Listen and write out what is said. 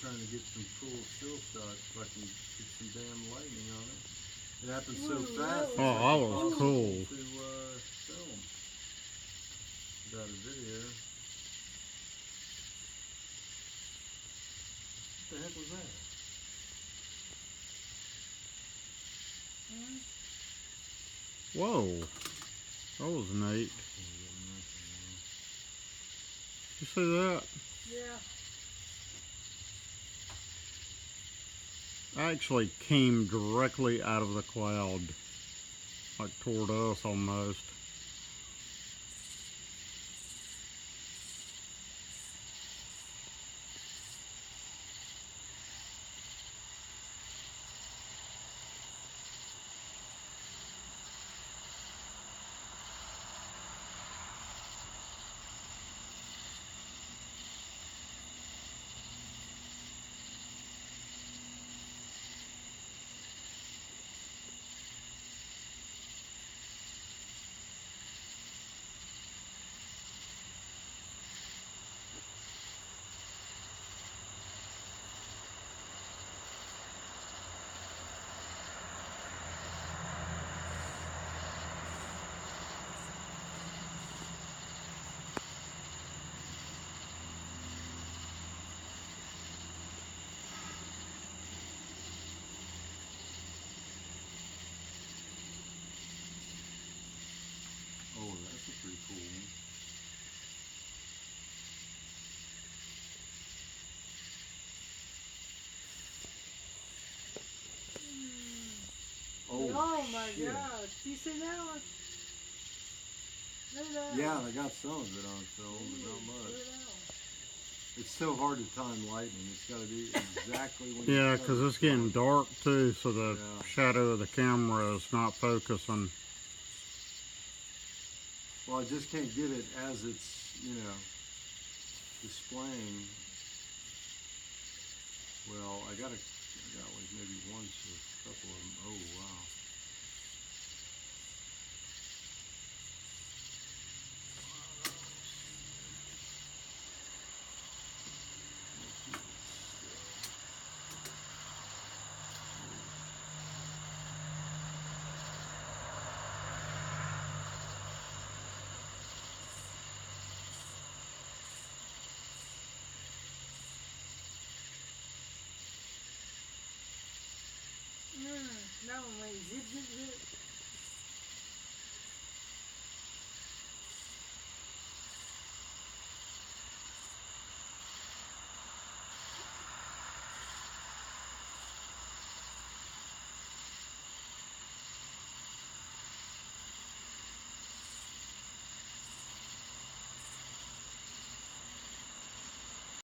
trying to get some cool still shots if I can get some damn lightning on it. It happened so fast. Oh, that was cool. To film without a video. What the heck was that? Whoa, that was neat. You see that? Yeah. Actually came directly out of the cloud, like toward us almost. Oh, that's a pretty cool one. Oh my shit. God! You see that one? Look at that. Yeah, I got some of it on film, but not Look much. at that one. It's so hard to time lightning. It's got to be exactly when. Yeah, you because it's getting dark too, so the Yeah. shadow of the camera is not focusing. Well, I just can't get it as it's, displaying. Well, I got like maybe once or a couple of them. Oh, wow. That one went zip, zip, zip.